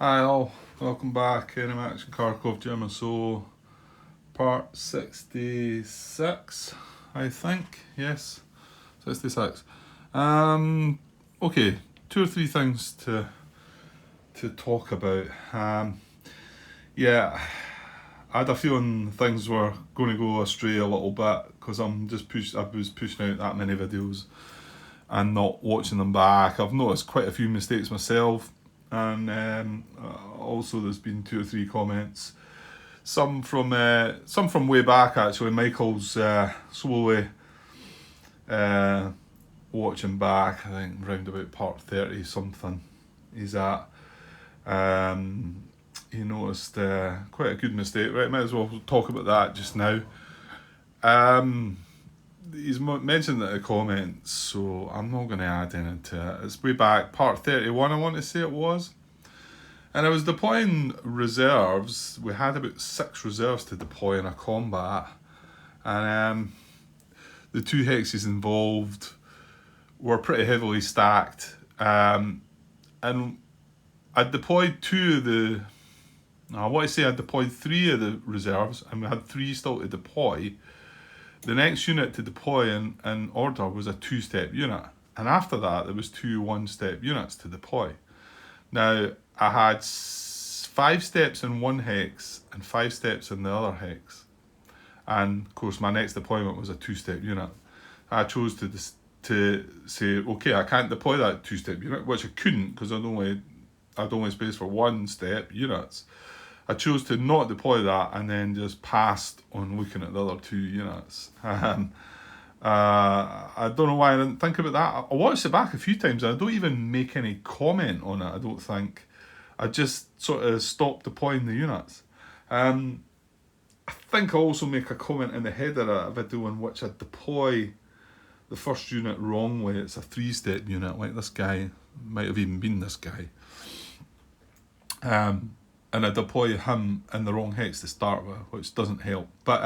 Hi all, welcome back. Enemy Action Kharkov German So part 66, I think. Yes, 66. Okay, two or three things to talk about. Yeah, I had a feeling things were going to go astray a little bit because I was pushing out that many videos and not watching them back. I've noticed quite a few mistakes myself, and also there's been two or three comments, some from way back actually. Michael's slowly watching back. I think round about part 30 something he's at. He noticed quite a good mistake. Right, might as well talk about that just now. He's mentioned it in the comments, so I'm not going to add anything to it. It's way back, part 31, I want to say it was. And I was deploying reserves. We had about 6 reserves to deploy in a combat. And the 2 hexes involved were pretty heavily stacked. And I deployed 2 of the... I want to say I deployed 3 of the reserves, and we had 3 still to deploy. The next unit to deploy in order was a 2-step unit. And after that, there was 2 1-step units to deploy. Now, I had 5 steps in one hex and 5 steps in the other hex. And, of course, my next deployment was a 2-step unit. I chose to say, okay, I can't deploy that 2-step unit, which I couldn't because I'd only space for 1-step units. I chose to not deploy that and then just passed on looking at the other 2 units. I don't know why I didn't think about that. I watched it back a few times and I don't even make any comment on it, I don't think. I just sort of stopped deploying the units. I think I also make a comment in the header of a video in which I deploy the first unit wrongly. It's a 3-step unit, like this guy might have even been this guy. And I deploy him in the wrong hex to start with, which doesn't help. But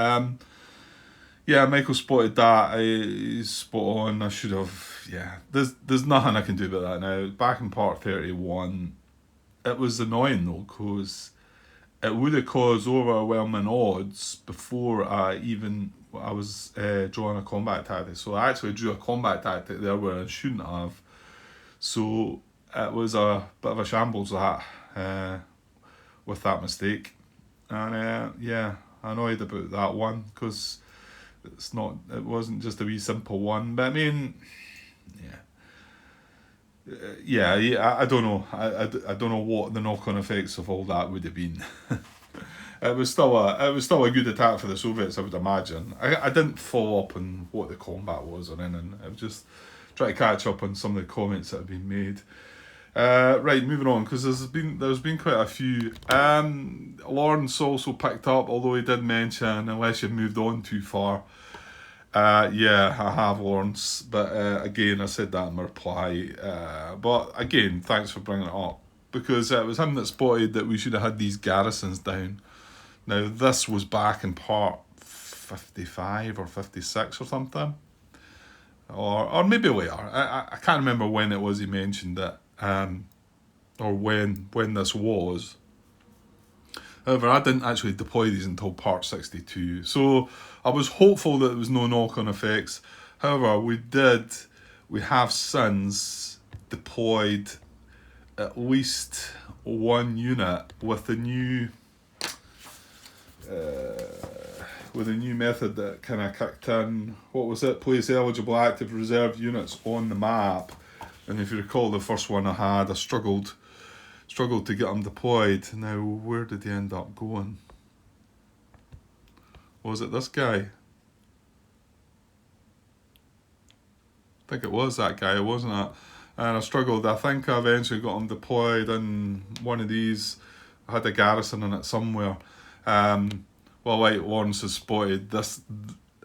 yeah, Michael spotted that. He's spot on. I should have. Yeah, there's nothing I can do about that now. Back in part 31, it was annoying though, because it would have caused overwhelming odds before I was drawing a combat tactic. So I actually drew a combat tactic there where I shouldn't have. So it was a bit of a shambles with that mistake. And yeah, annoyed about that one because it wasn't just a wee simple one. But I mean, yeah, I don't know. I don't know what the knock-on effects of all that would have been. It was still a good attack for the Soviets, I would imagine. I didn't follow up on what the combat was or anything. I was just trying to catch up on some of the comments that have been made. Right, moving on, because there's been quite a few. Lawrence also picked up, although he did mention unless you've moved on too far. Yeah, I have, Lawrence, but again, I said that in my reply. But again, thanks for bringing it up, because it was him that spotted that we should have had these garrisons down. Now, this was back in part 55 or 56 or something. Or maybe later. I can't remember when it was he mentioned it. Or when this was. However, I didn't actually deploy these until part 62, so I was hopeful that there was no knock-on effects. However, we have since deployed at least one unit with a new method that kind of kicked in. What was it? Place eligible active reserve units on the map. And if you recall, the first one I had, I struggled to get them deployed. Now, where did they end up going? Was it this guy? I think it was that guy, wasn't it? And I struggled. I think I eventually got them deployed in one of these. I had a garrison in it somewhere. Well, like Lawrence has spotted,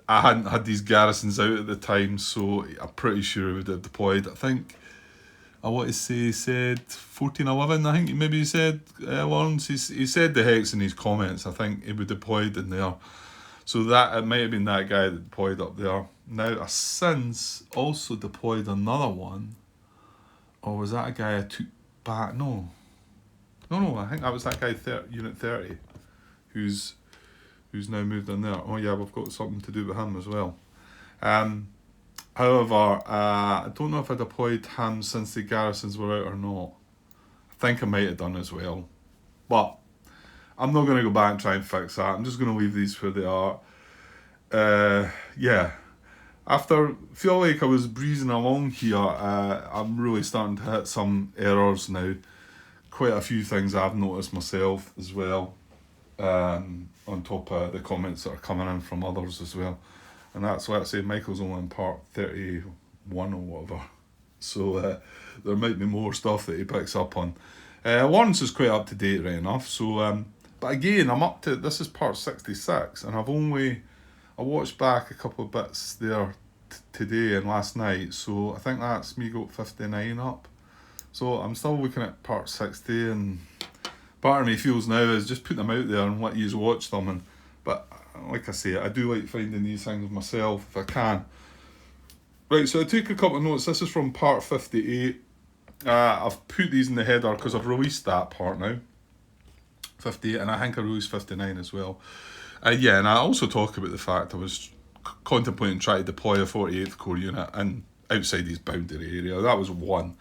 I hadn't had these garrisons out at the time, so I'm pretty sure I would have deployed. I think I want to say he said 1411, I think maybe he said, Lawrence. He said the hex in his comments. I think he would deployed in there. So that it might have been that guy that deployed up there. Now, I since also deployed another one. Or was that a guy I took back? No. No, I think that was that guy, Unit 30, who's now moved in there. Oh yeah, we've got something to do with him as well. However, I don't know if I deployed him since the garrisons were out or not. I think I might have done as well. But I'm not going to go back and try and fix that. I'm just going to leave these where they are. Yeah. After feel like I was breezing along here, I'm really starting to hit some errors now. Quite a few things I've noticed myself as well. On top of the comments that are coming in from others as well. And that's why I say Michael's only in part 31 or whatever. So there might be more stuff that he picks up on. Lawrence is quite up to date right enough. So, but again, I'm up to, this is part 66, and I watched back a couple of bits there today and last night. So I think that's me got 59 up. So I'm still looking at part 60, and part of me feels now is just put them out there and let you watch them. But like I say, I do like finding these things myself if I can. Right, so I took a couple of notes. This is from part 58. I've put these in the header because I've released that part now. 58, and I think I released 59 as well. Yeah, and I also talk about the fact I was contemplating trying to deploy a 48th Corps unit and outside his boundary area. That was one.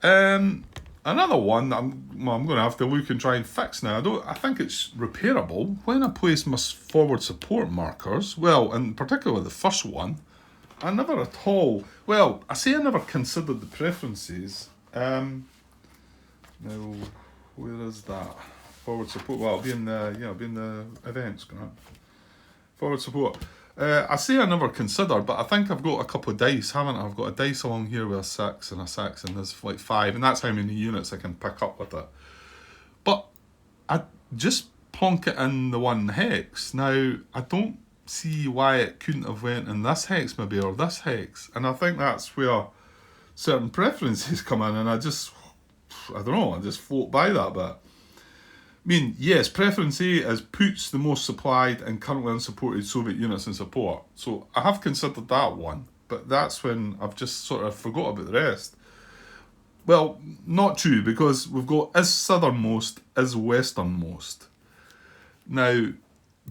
Another one that I'm going to have to look and try and fix now. I think it's repairable. When I place my forward support markers, well, in particular the first one, I never at all. Well, I say I never considered the preferences. Now, where is that forward support? Well, it'll be in the events, Grant. Forward support. I say I never considered, but I think I've got a couple of dice, haven't I? I've got a dice along here with a 6 and a 6, and there's like 5, and that's how many units I can pick up with it. But I just plonk it in the one hex. Now, I don't see why it couldn't have went in this hex maybe, or this hex. And I think that's where certain preferences come in, and I just float by that bit. I mean, yes, preference A is puts the most supplied and currently unsupported Soviet units in support. So I have considered that one, but that's when I've just sort of forgot about the rest. Well, not true, because we've got is southernmost, is westernmost. Now,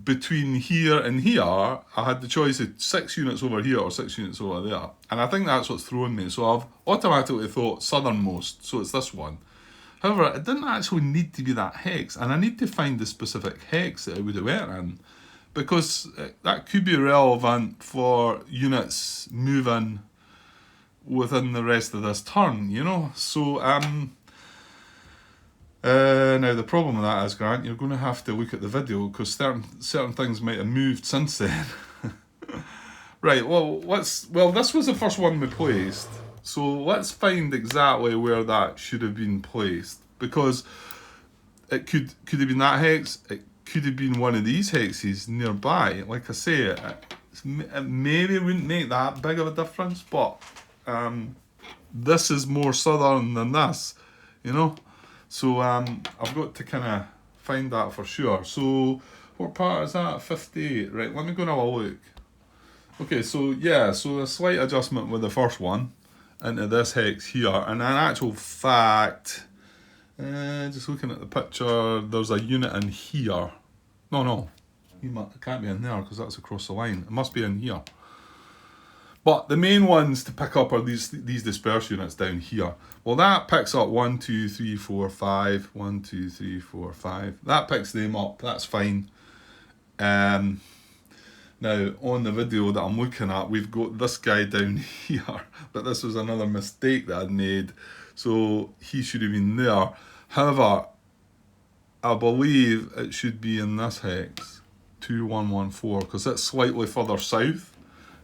between here and here, I had the choice of 6 units over here or 6 units over there. And I think that's what's thrown me. So I've automatically thought southernmost, so it's this one. However, it didn't actually need to be that hex, and I need to find the specific hex that it would have went in, because that could be relevant for units moving within the rest of this turn, you know. So, now the problem with that is, Grant, you're going to have to look at the video, because certain things might have moved since then. Right, well, this was the first one we placed. So let's find exactly where that should have been placed, because it could have been that hex, it could have been one of these hexes nearby. Like I say, it maybe wouldn't make that big of a difference, but this is more southern than this, you know. So I've got to kind of find that for sure. So what part is that? 58. Right, let me go and have a look. Okay, so yeah, so a slight adjustment with the first one into this hex here, and in actual fact, just looking at the picture, there's a unit in here. No, it can't be in there because that's across the line. It must be in here. But the main ones to pick up are these dispersed units down here. Well, that picks up 1, 2, 3, 4, 5. 1, 2, 3, 4, 5. That picks them up. That's fine. Now, on the video that I'm looking at, we've got this guy down here, but this was another mistake that I'd made, so he should have been there. However, I believe it should be in this hex, 2114, because it's slightly further south.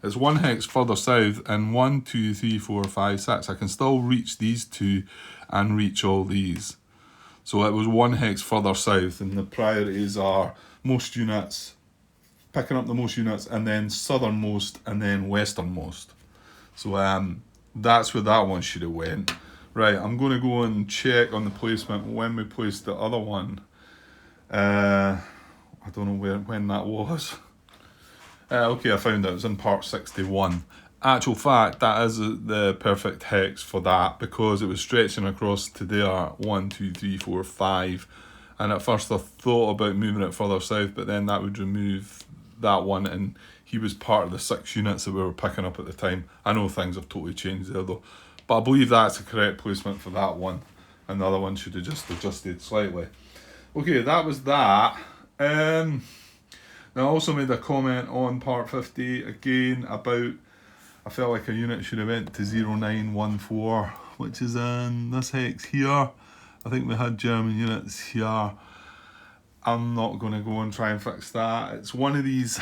It's one hex further south, and 1, 2, 3, 4, 5, 6. I can still reach these two and reach all these. So it was one hex further south, and the priorities are most units, picking up the most units, and then southernmost, and then westernmost. So that's where that one should have went. Right, I'm going to go and check on the placement when we placed the other one. I don't know when that was. Okay, I found it. It was in part 61. actual fact, that is the perfect hex for that, because it was stretching across to there 1, 2, 3, 4, 5. And at first I thought about moving it further south, but then that would remove that one, and he was part of the 6 units that we were picking up at the time. I know things have totally changed there though, but I believe that's the correct placement for that one, and the other one should have just adjusted slightly. Okay, that was that. Now I also made a comment on part 50 again about I felt like a unit should have went to 0914, which is in this hex here. I think we had German units here. I'm not going to go and try and fix that. It's one of these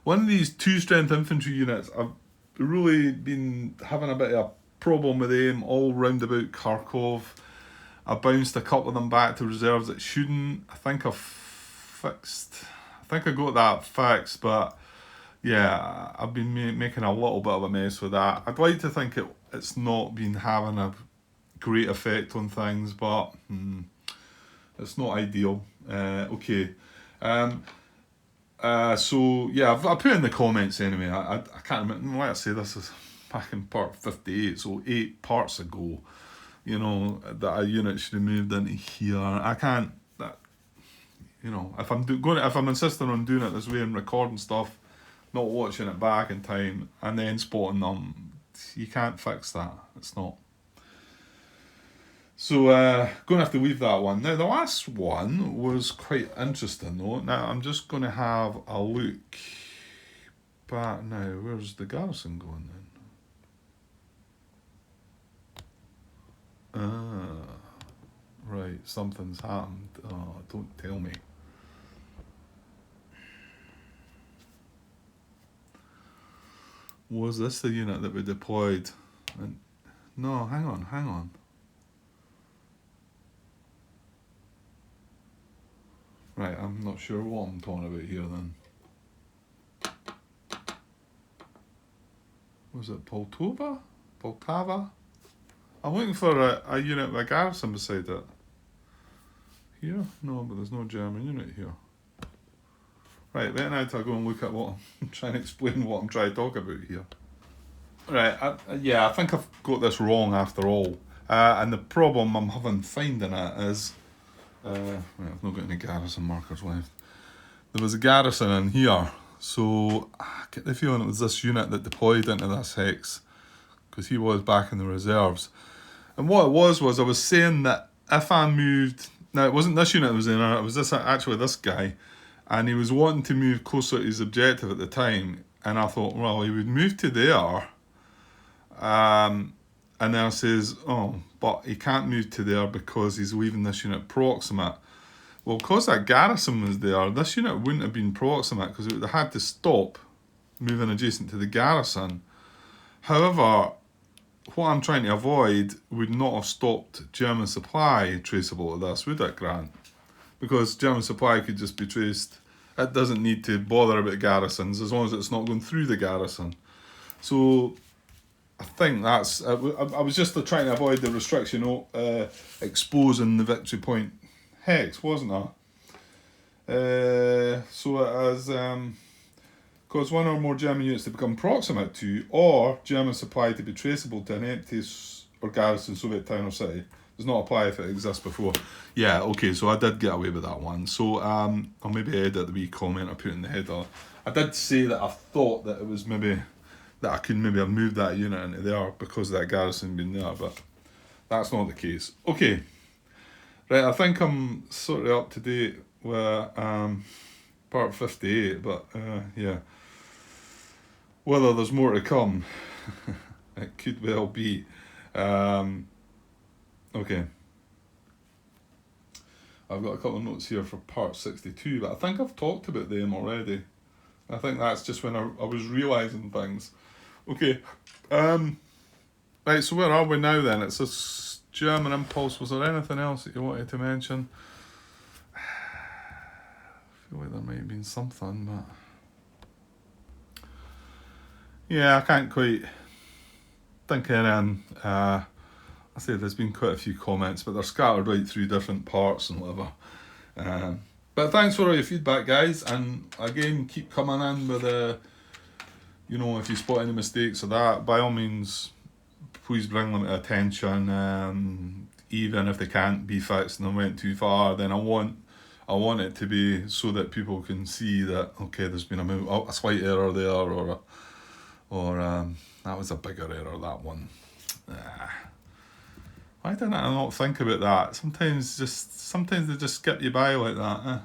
2 strength infantry units. I've really been having a bit of a problem with them all round about Kharkov. I bounced a couple of them back to reserves that shouldn't. I think I got that fixed, but yeah, I've been making a little bit of a mess with that. I'd like to think it's not been having a great effect on things, but it's not ideal. Okay. So yeah, I put in the comments anyway. I can't remember. Like I say, this is back in part 58, so 8 parts ago. You know, that a unit should have moved into here. I can't. That, you know, if I'm insisting on doing it this way and recording stuff, not watching it back in time, and then spotting them, you can't fix that. It's not. So, going to have to leave that one. Now, the last one was quite interesting, though. Now, I'm just going to have a look back now. Where's the garrison going then? Right, something's happened. Oh, don't tell me. Was this the unit that we deployed? No, hang on. Right, I'm not sure what I'm talking about here then. Was it Poltava? I'm looking for a unit with a garrison beside it. Here? No, but there's no German unit here. Right, then I had to go and look at what I'm trying to explain what I'm trying to talk about here. Right, I think I've got this wrong after all. And the problem I'm having finding it is, I've not got any garrison markers left. There was a garrison in here, so I get the feeling it was this unit that deployed into this hex, because he was back in the reserves. And what it was I was saying that if I moved, now it wasn't this unit that was in there, it was this guy, and he was wanting to move closer to his objective at the time, and I thought, well, he would move to there, and then I says, oh, but he can't move to there because he's leaving this unit proximate. Well, because that garrison was there, this unit wouldn't have been proximate because it would have had to stop moving adjacent to the garrison. However, what I'm trying to avoid would not have stopped German supply traceable to this, would it, Grant? Because German supply could just be traced. It doesn't need to bother about garrisons as long as it's not going through the garrison. So I think that's. I was just trying to avoid the restriction exposing the victory point hex, wasn't I? So it is. Cause one or more German units to become proximate to, or German supply to be traceable to an empty or garrison Soviet town or city. Does not apply if it exists before. Yeah, okay, so I did get away with that one. So I'll maybe edit the wee comment I put in the header. I did say that I thought that it was maybe, that I could maybe have moved that unit into there because of that garrison being there, but that's not the case. Okay, right, I think I'm sort of up to date with part 58, but yeah. Whether there's more to come, it could well be. Okay. I've got a couple of notes here for part 62, but I think I've talked about them already. I think that's just when I was realising things. Okay. Right, so where are we now then? It's this German impulse. Was there anything else that you wanted to mention? I feel like there might have been something, but... yeah, I can't quite think of anything. I say there's been quite a few comments, but they're scattered right through different parts and whatever. But thanks for all your feedback, guys, and again, keep coming in with you know, if you spot any mistakes of that, by all means, please bring them to attention. Even if they can't be fixed and they went too far, then I want it to be so that people can see that, okay, there's been a slight error there, or that was a bigger error, that one. Why didn't I not think about that? Sometimes they just skip you by like that.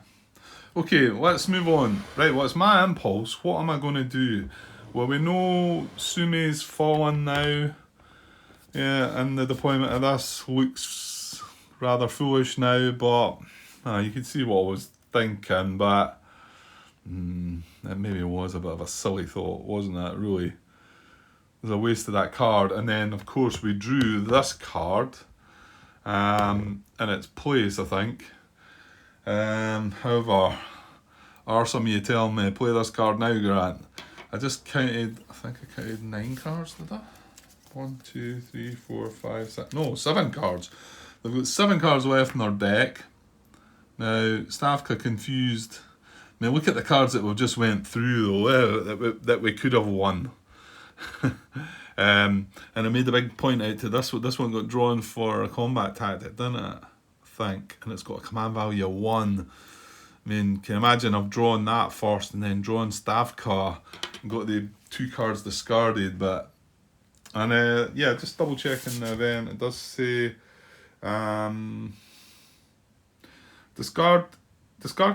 Okay, let's move on. Right, what's my impulse? What am I going to do? Well, we know Sume's fallen now. Yeah, and the deployment of this looks rather foolish now, but you can see what I was thinking, but it maybe was a bit of a silly thought, wasn't it, really? It was a waste of that card, and then, of course, we drew this card in its place, I think. However, are some of you telling me, play this card now, Grant? I think I counted 9 cards, did I? 1, 2, 3, 4, 5, 6. No, 7 cards. They've got 7 cards left in their deck. Now, Stavka confused. I mean, look at the cards that we've just went through, though, that we could have won. And I made a big point out to this one. This one got drawn for a combat tactic, didn't it? I think. And it's got a command value of 1. I mean, can you imagine I've drawn that first and then drawn Stavka and got the 2 cards discarded, but... And yeah, just double checking the event. It does say discard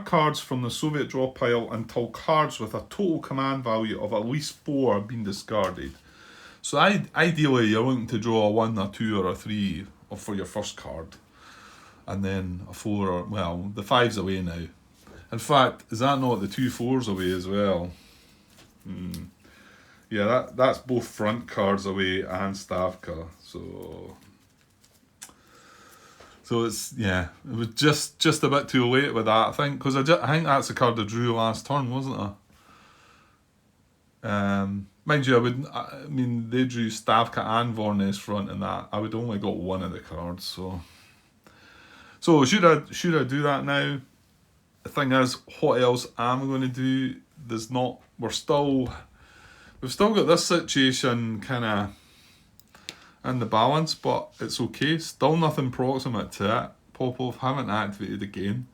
cards from the Soviet draw pile until cards with a total command value of at least 4 have been discarded. So ideally you're looking to draw a 1, a 2 or a 3 for your first card. And then a 4 or, well, the 5's away now. In fact, is that not the 2 4s away as well? Yeah, that's both front cards away and Stavka. So it's, yeah, it was just a bit too late with that, I think, because I think that's the card I drew last turn, wasn't it? Mind you, I mean, they drew Stavka and Vornes front in that. I would only got 1 of the cards, so should I do that now? The thing is, what else am I going to do? We've still got this situation kind of in the balance, but it's okay. Still nothing proximate to it. Popov haven't activated again.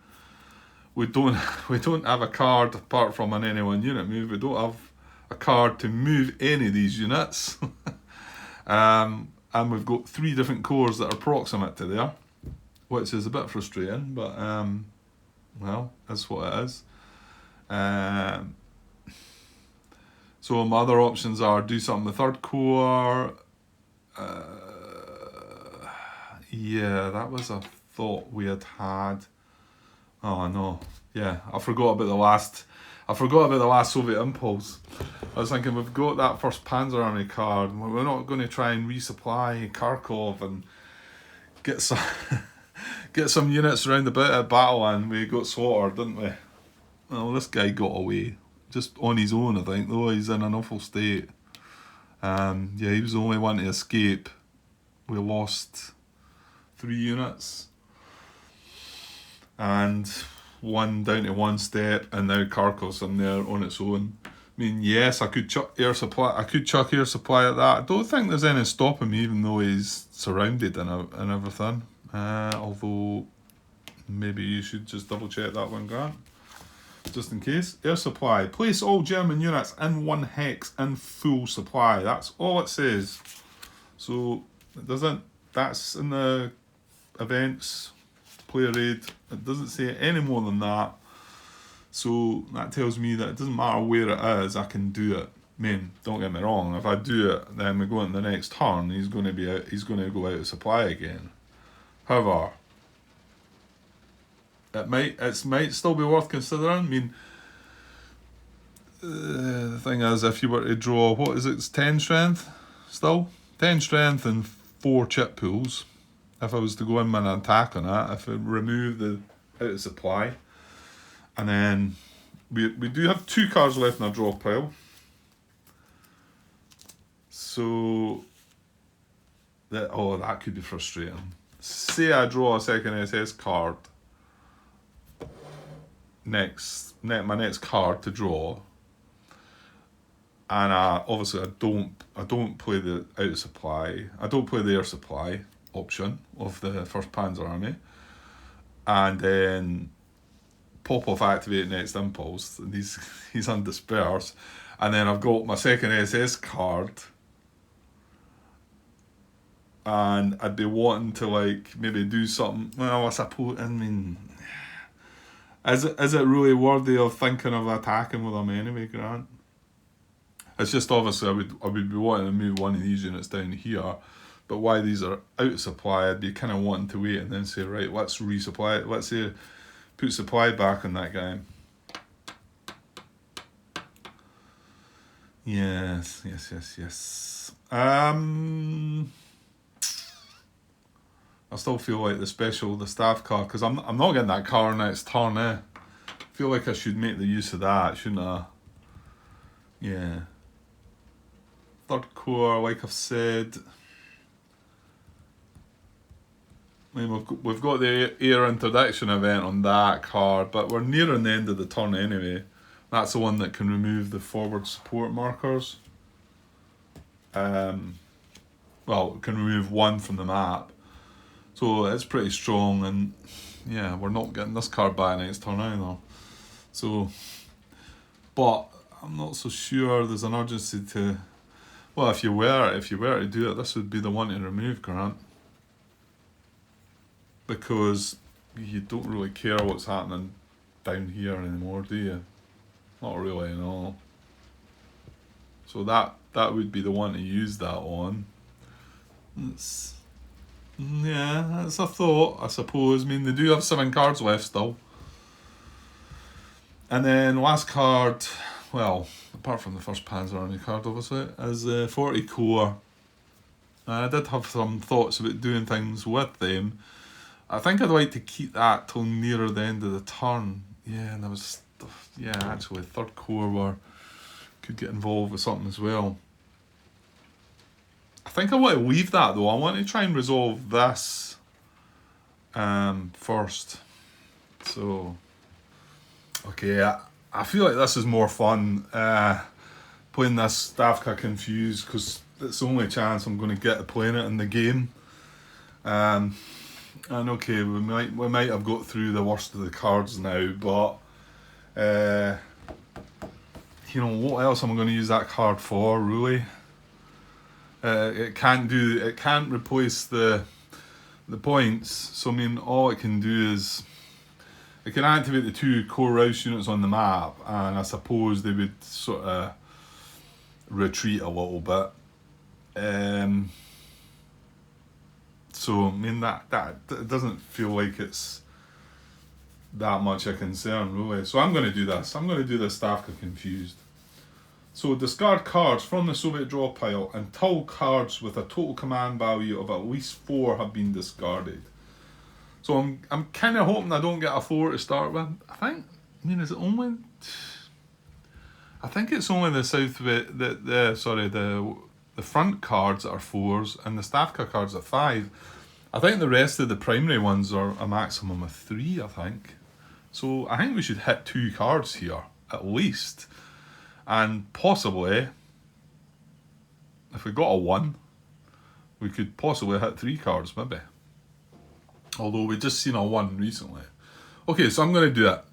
We don't have a card apart from an anyone unit move. We don't have a card to move any of these units. And we've got 3 different cores that are proximate to there, which is a bit frustrating, but well, that's what it is. So my other options are do something with 3rd core. Yeah, that was a thought we had. Oh no, yeah, I forgot about the last Soviet impulse. I was thinking we've got that first Panzer Army card. We're not going to try and resupply Kharkov and get some units around the battle, and we got slaughtered, didn't we? Well, this guy got away. Just on his own, I think, though. He's in an awful state. Yeah, he was the only one to escape. We lost 3 units. And 1 down to 1 step, and now Kharkov's in there on its own. I mean, yes, I could chuck air supply at that. I don't think there's any stopping me, even though he's surrounded and everything. Although, maybe you should just double check that one, Grant. Just in case. Air supply. Place all German units in 1 hex in full supply. That's all it says. So it doesn't. That's in the events player aid. It doesn't say any more than that. So that tells me that it doesn't matter where it is, I can do it. I mean, don't get me wrong. If I do it, then we go into the next turn. He's going to go out of supply again. However, it might still be worth considering. I mean, the thing is, if you were to draw, what is it? It's 10 strength still? 10 strength and 4 chip pools. If I was to go in with an attack on it, if I remove the out of supply, and then we do have 2 cards left in our draw pile. So that could be frustrating. Say I draw a second SS card. My next card to draw. And obviously I don't play the out of supply. I don't play the air supply option of the 1st Panzer Army. And then Popov activate next impulse. And he's undispersed. And then I've got my 2nd SS card. And I'd be wanting to like maybe do something. Well, I suppose, I mean, is it really worthy of thinking of attacking with them anyway, Grant? It's just obviously I would be wanting to move one of these units down here, but why these are out of supply, I'd be kind of wanting to wait and then say, right, let's resupply it. Let's say put supply back on that guy. Yes. I still feel like the staff car, because I'm not getting that car next turn, I feel like I should make the use of that, shouldn't I? Yeah. 3rd Corps, like I've said. I mean, we've got the air interdiction event on that card, but we're nearing the end of the turn anyway. That's the one that can remove the forward support markers. Well, it can remove one from the map. So it's pretty strong, and yeah, we're not getting this card back next turn either. So, but I'm not so sure there's an urgency to. Well, if you were to do it, this would be the one to remove, Grant, because you don't really care what's happening down here anymore, do you? Not really, no. So that would be the one to use that on. Yeah, that's a thought, I suppose. I mean, they do have 7 cards left still. And then last card, well, apart from the 1st Panzer Army card, obviously, is 40 Corps. I did have some thoughts about doing things with them. I think I'd like to keep that till nearer the end of the turn. Yeah, and there was stuff. Yeah, actually, 3rd Corps could get involved with something as well. I think I want to leave that though. I want to try and resolve this first. So, okay, I feel like this is more fun playing this Stavka Confused, because it's the only chance I'm going to get to playing it in the game. And okay, we might have got through the worst of the cards now, but you know, what else am I going to use that card for, really? It can't replace the points. So I mean, all it can do is it can activate the 2 core Rouse units on the map, and I suppose they would sort of retreat a little bit. So I mean that doesn't feel like it's that much a concern, really. So I'm going to do this. I'm going to do the Stavka Confused. So discard cards from the Soviet draw pile until cards with a total command value of at least 4 have been discarded. So I'm kind of hoping I don't get a 4 to start with. I think it's only the front cards that are 4s and the Stavka cards are 5. I think the rest of the primary ones are a maximum of 3, I think. So I think we should hit 2 cards here, at least. And possibly, if we got a 1, we could possibly hit 3 cards, maybe. Although we've just seen a 1 recently. Okay, so I'm going to do it.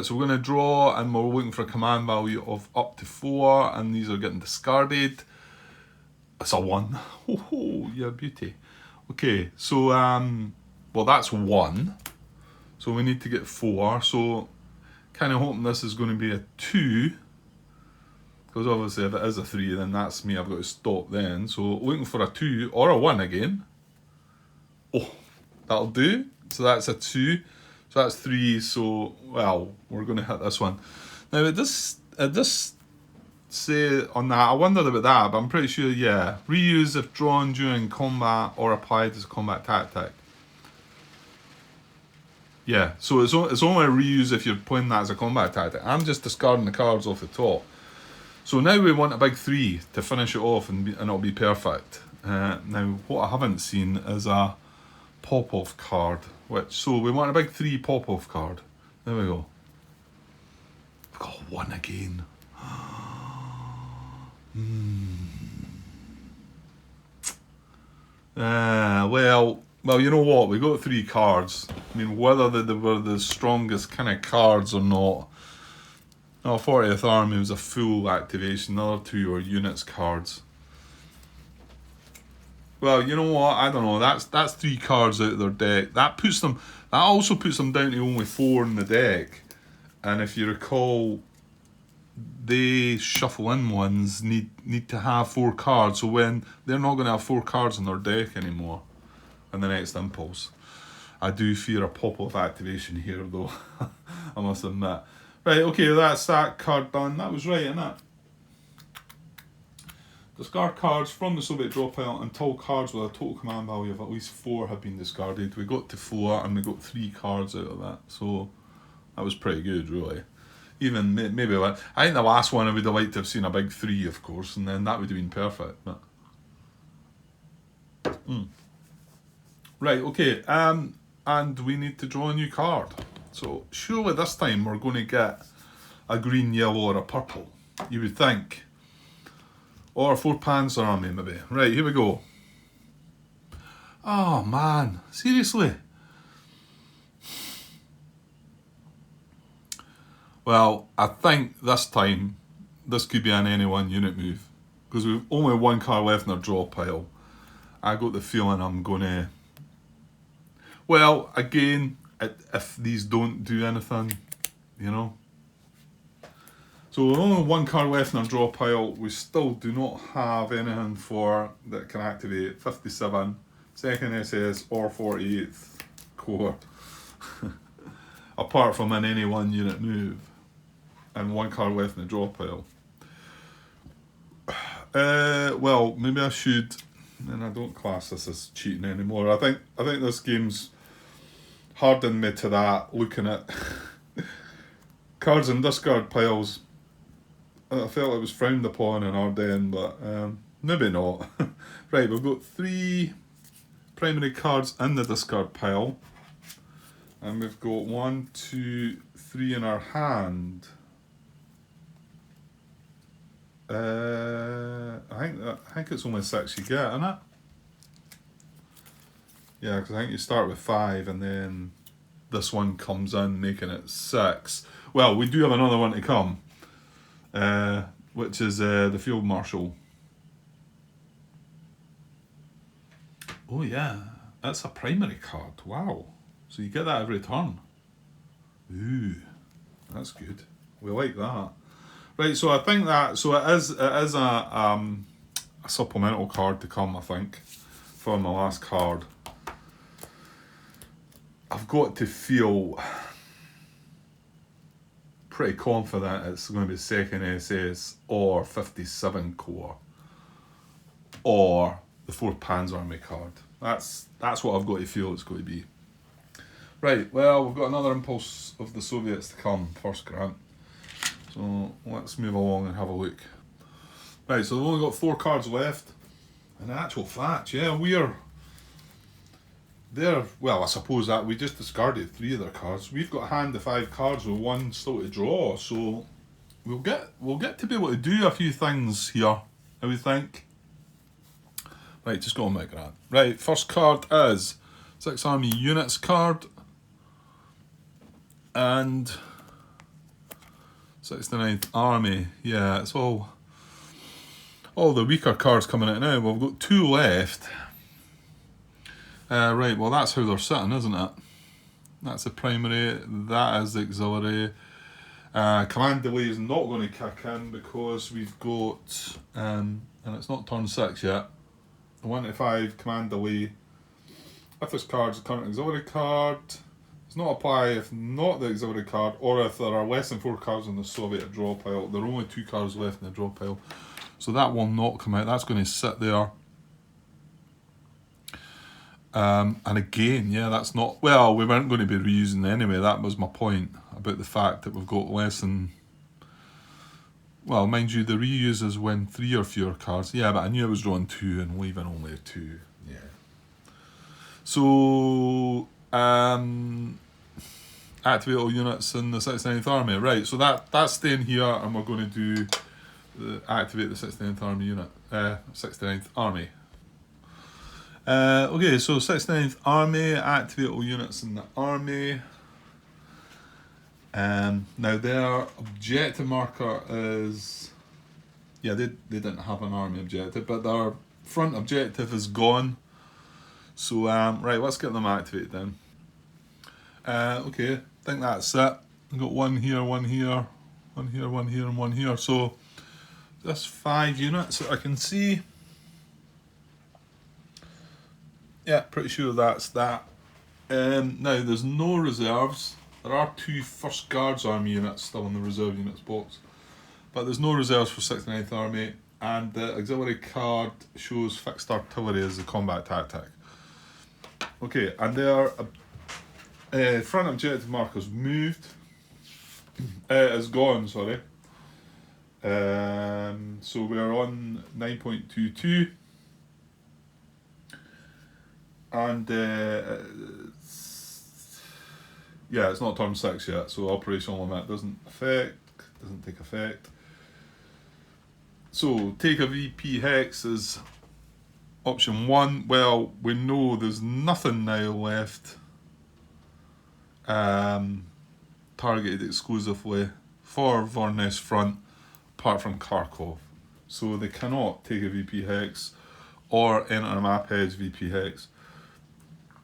So we're going to draw, and we're looking for a command value of up to 4, and these are getting discarded. It's a 1. Oh, yeah, beauty. Okay, so, well, that's 1. So we need to get 4. So, kind of hoping this is going to be a 2. Because obviously if it is a 3, then that's me, I've got to stop then. So looking for a 2 or a 1 again. Oh, that'll do. So that's a 2. So that's 3. So, well, we're going to hit this one. Now it does say on that, I wondered about that, but I'm pretty sure, yeah. Reuse if drawn during combat or applied as a combat tactic. Yeah, so it's only a reuse if you're playing that as a combat tactic. I'm just discarding the cards off the top. So now we want a big 3 to finish it off, and it'll be perfect. Now, what I haven't seen is a pop-off card. So we want a big 3 pop-off card. There we go. We've got 1 again. Well, you know what? We got 3 cards. I mean, whether they were the strongest kind of cards or not. No, 40th Army was a full activation. The other 2 were units cards. Well, you know what? I don't know. That's 3 cards out of their deck. That also puts them down to only 4 in the deck. And if you recall, they shuffle in ones need to have 4 cards. So when they're not going to have 4 cards in their deck anymore, in the next impulse, I do fear a pop of activation here, though. I must admit. Right, okay, that's that card done. That was right, isn't it? Discard cards from the Soviet draw pile until cards with a total command value of at least 4 have been discarded. We got to 4 and we got 3 cards out of that, so that was pretty good, really. Even maybe, I think the last one I would have liked to have seen a big 3, of course, and then that would have been perfect. But right, okay, and we need to draw a new card. So surely this time we're going to get a green, yellow, or a purple. You would think. Or a 4 Panzer Army, maybe. Right, here we go. Oh, man. Seriously? Well, I think this time, this could be an any one unit move. Because we've only 1 card left in our draw pile. I got the feeling I'm going to... Well, again, if these don't do anything, you know. So with only 1 card left in our draw pile, we still do not have anything that can activate 57, 2nd SS or 48th Corps. Apart from an any one unit move. And 1 card left in the draw pile. Well, maybe I should, and I don't class this as cheating anymore. I think this game's hardened me to that, looking at cards in discard piles. I felt it was frowned upon in Ardennes, but maybe not. Right, we've got 3 primary cards in the discard pile, and we've got 1, 2, 3 in our hand. I think it's only 6 you get, isn't it? Yeah, because I think you start with 5 and then this one comes in, making it 6. Well, we do have another one to come, which is the Field Marshal. Oh yeah, that's a primary card. Wow. So you get that every turn. Ooh, that's good. We like that. Right, so I think that, so it is a supplemental card to come, I think, for my last card. I've got to feel pretty confident it's going to be 2nd SS or 57 Corps or the 4th Panzer Army card. That's what I've got to feel it's going to be. Right, well, we've got another impulse of the Soviets to come, first Grant. So let's move along and have a look. Right, so we've only got 4 cards left. In actual fact, yeah, well, I suppose that we just discarded 3 of their cards. We've got a hand of 5 cards with 1 still to draw, so we'll get to be able to do a few things here, I would think. Right, just go on my Grant. Right, first card is 6 Army Units card. And 69th Army, yeah, it's all the weaker cards coming out now. Well, we've got 2 left. Right, well that's how they're sitting, isn't it? That's the primary, that is the auxiliary. Command delay is not going to kick in because we've got, and it's not turn 6 yet, 1 to 5 command delay. If this card's a current auxiliary card, not apply if not the auxiliary card, or if there are less than 4 cards in the Soviet draw pile. There are only 2 cards left in the draw pile, so that will not come out. That's going to sit there. And again, yeah, that's not, well, we weren't going to be reusing anyway. That was my point about the fact that we've got less than, well, mind you, the reuse is when 3 or fewer cards. Yeah, but I knew I was drawing 2 and leaving only 2. Yeah. So activate all units in the 69th Army. Right, so that's staying here, and we're going to do activate the 69th Army unit. 69th Army. Okay, so 69th Army, activate all units in the Army. Now their objective marker is... Yeah, they didn't have an army objective, but their front objective is gone. So, right, let's get them activated then. Okay, I think that's it. I've got one here, one here, one here, one here, and one here. So, that's 5 units that I can see. Yeah, pretty sure that's that. Now, there's no reserves. There are 2 First Guards Army units still in the reserve units box. But there's no reserves for 69th Army. And the auxiliary card shows fixed artillery as the combat tactic. Okay, and their front objective markers moved. Is gone, sorry. So we're on 9.22. And yeah, it's not turn 6 yet, so operational limit doesn't take effect. So take a VP hex is option 1. Well, we know there's nothing now left targeted exclusively for Voronezh front apart from Kharkov. So they cannot take a VP hex or enter a map edge VP hex.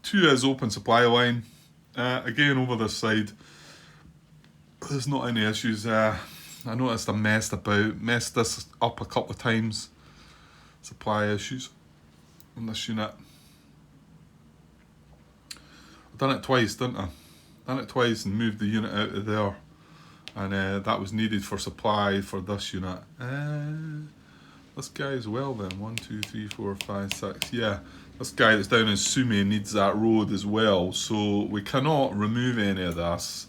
2 is open supply line. Again, over this side, there's not any issues. I noticed I messed this up a couple of times. Supply issues on this unit. I've done it twice, didn't I? Done it twice and moved the unit out of there. And that was needed for supply for this unit. This guy as well then. 1, 2, 3, 4, 5, 6. Yeah. This guy that's down in Sumy needs that road as well. So we cannot remove any of this.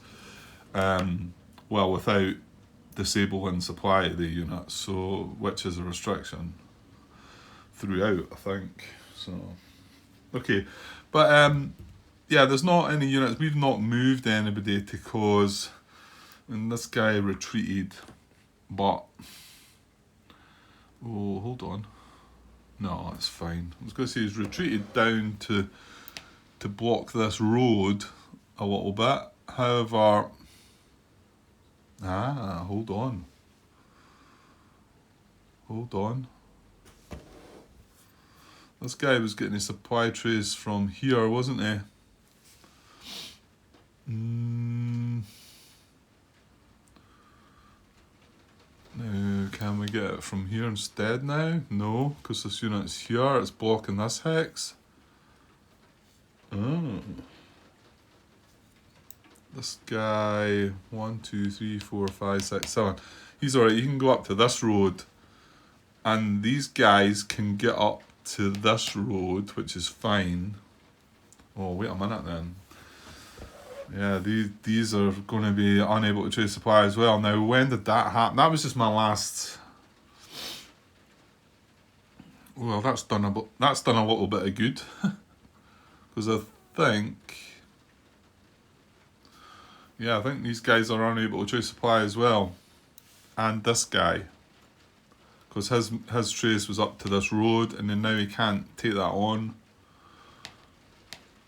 Well, without disabling supply of the unit. So, which is a restriction throughout, I think. So, okay. But, yeah, there's not any units. We've not moved anybody to cause... And this guy retreated, but... Oh, hold on. No, that's fine. I was going to say he's retreated down to block this road a little bit. However... hold on. Hold on. This guy was getting his supply trays from here, wasn't he? Now, can we get it from here instead now? No, because this unit's here, it's blocking this hex. Oh. This guy, 1, 2, 3, 4, 5, 6, 7. He's alright, he can go up to this road. And these guys can get up to this road, which is fine. Oh, wait a minute then. Yeah, these are going to be unable to trace supply as well. Now, when did that happen? That was just my last... Well, that's done a little bit of good. Because I think... Yeah, I think these guys are unable to trace supply as well. And this guy. Because his trace was up to this road, and then now he can't take that on.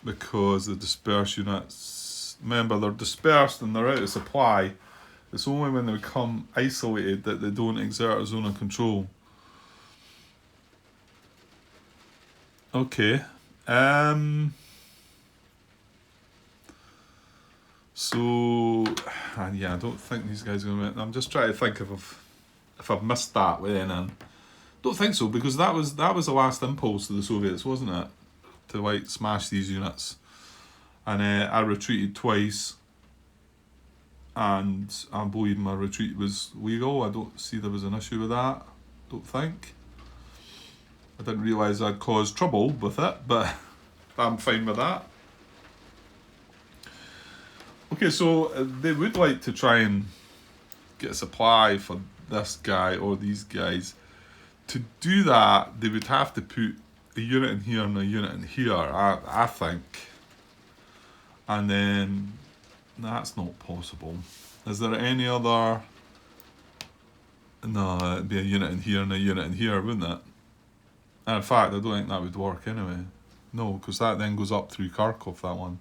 Because the dispersed units... Remember, they're dispersed and they're out of supply. It's only when they become isolated that they don't exert a zone of control. Okay. So, yeah, I don't think these guys are going to... I'm just trying to think if I've missed that with NN. Don't think so, because that was the last impulse to the Soviets, wasn't it? To, like, smash these units. And I retreated twice, and I believe my retreat was legal. I don't see there was an issue with that, don't think. I didn't realise I'd caused trouble with it, but I'm fine with that. Okay, so they would like to try and get a supply for this guy or these guys. To do that, they would have to put a unit in here and a unit in here, I think. And then, that's not possible. Is there any other No, it'd be a unit in here and a unit in here, wouldn't it? And in fact, I don't think that would work anyway. No, because that then goes up through Kharkov, that one.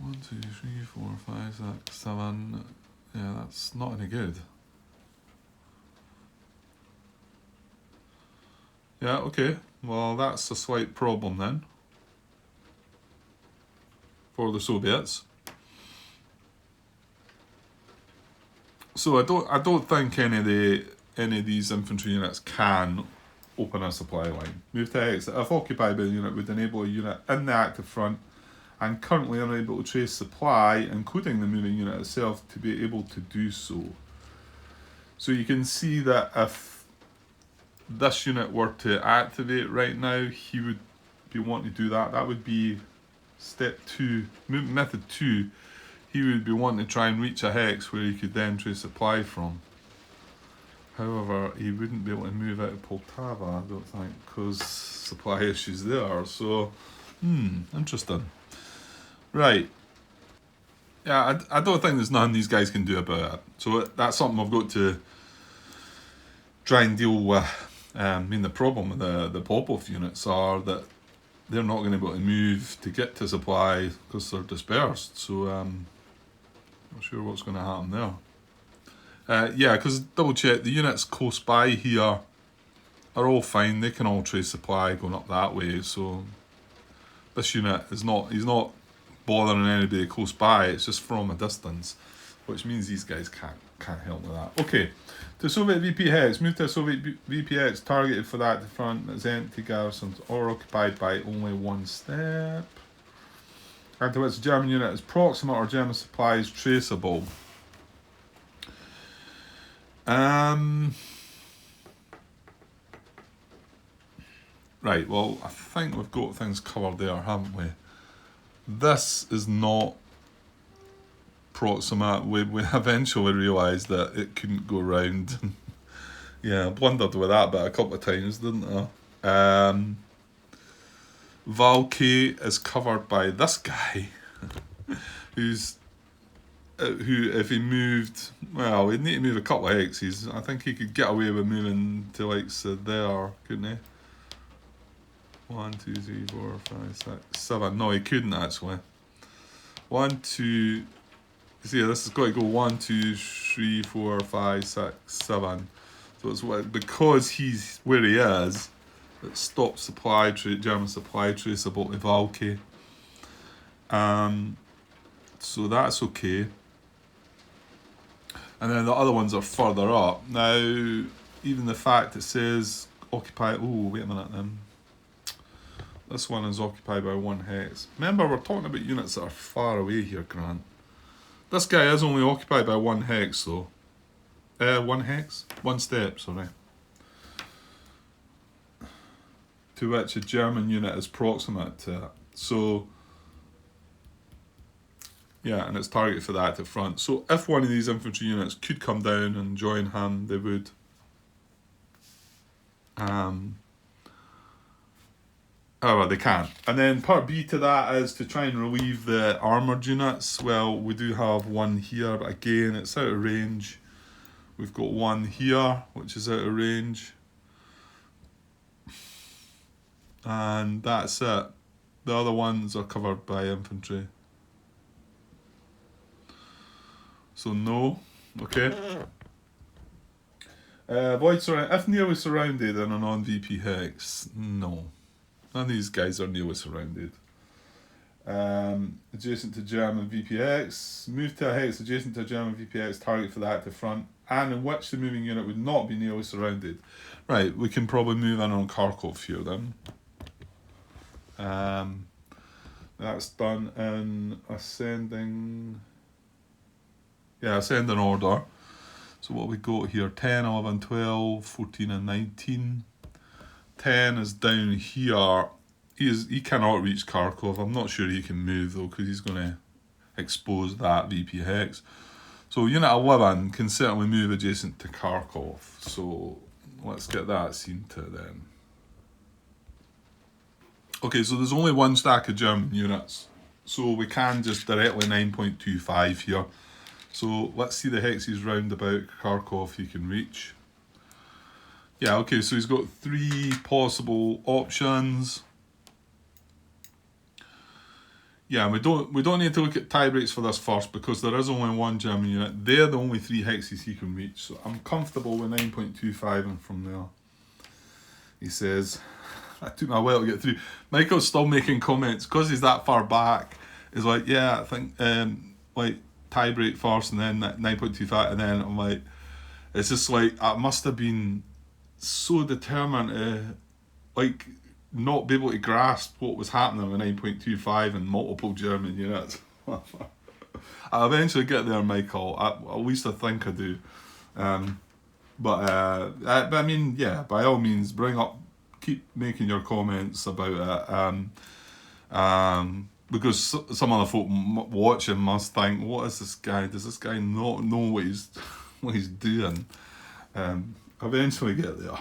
1, 2, 3, 4, 5, 6, 7. Yeah, that's not any good. Yeah, okay. Well, that's a slight problem then for the Soviets. So I don't think any of these infantry units can open a supply line. Move to X. If occupied by a unit would enable a unit in the active front and currently unable to trace supply, including the moving unit itself, to be able to do so. So you can see that if this unit were to activate right now, he would be wanting to do that. That would be step 2, method 2. He would be wanting to try and reach a hex where he could then trace supply from. However, he wouldn't be able to move out of Poltava, I don't think, because supply issues there. So, interesting. Right. Yeah, I don't think there's nothing these guys can do about it. So that's something I've got to try and deal with. I mean, the problem with the Popov units are that they're not going to be able to move to get to supply because they're dispersed. So, not sure what's going to happen there. Yeah, because double check, the units close by here are all fine. They can all trace supply going up that way. So this unit is he's not bothering anybody close by. It's just from a distance, which means these guys can't help with that. Okay, to Soviet VP hex. Move to a Soviet VP hex targeted for that to front that's empty garrisons or occupied by only one step. And to which the German unit is proximate or German supplies traceable. Right, well, I think we've got things covered there, haven't we? This is not proximate. We eventually realised that it couldn't go round. Yeah, I blundered with that bit a couple of times, didn't I? Valky is covered by this guy, who, if he moved, well, he'd need to move a couple of hexes. I think he could get away with moving to like there, couldn't he? 1, 2, 3, 4, 5, 6, 7. No, he couldn't actually. 1, 2. See, this has got to go 1, 2, 3, 4, 5, 6, 7. So it's because he's where he is. It stops German supply traceable to Valky. So that's okay. And then the other ones are further up. Now, even the fact it says occupy. Oh, wait a minute then. This one is occupied by one hex. Remember, we're talking about units that are far away here, Grant. This guy is only occupied by one hex, though. One hex? One step, sorry. To which a German unit is proximate to it. So, yeah, and it's targeted for the active front. So if one of these infantry units could come down and join him, they would. However, they can't. And then part B to that is to try and relieve the armoured units. Well, we do have one here, but again, it's out of range. We've got one here, which is out of range. And that's it. The other ones are covered by infantry. So no, okay. Void surround. If nearly surrounded in a non-VP hex, no. None of these guys are nearly surrounded. Adjacent to German VPX. Move to a hex adjacent to a German VPX target for the active front, and in which the moving unit would not be nearly surrounded. Right, we can probably move in on Kharkov here then. That's done in ascending. Yeah, ascending order. So what we got here, 10, 11, 12, 14 and 19. 10 is down here. He cannot reach Kharkov. I'm not sure he can move though, because he's going to expose that VP hex. So unit 11 can certainly move adjacent to Kharkov. So let's get that seen to then. Okay, so there's only one stack of German units. So we can just directly 9.25 here. So let's see the hexes round about Kharkov he can reach. Yeah, okay, so he's got 3 possible options. Yeah, we don't need to look at tie breaks for this first because there is only one German unit. They're the only 3 hexes he can reach. So I'm comfortable with 9.25 and from there. He says, that took me a while to get through. Michael's still making comments because he's that far back. He's like, yeah, I think like tie break first and then 9.25 and then I'm like, it's just like I must have been so determined to like not be able to grasp what was happening with 9.25 and multiple German units. I'll eventually get there, Michael. At least I think I do. But I mean, yeah, by all means, keep making your comments about it. Because some other folk watching must think, what is this guy? Does this guy not know what he's doing? Eventually get there.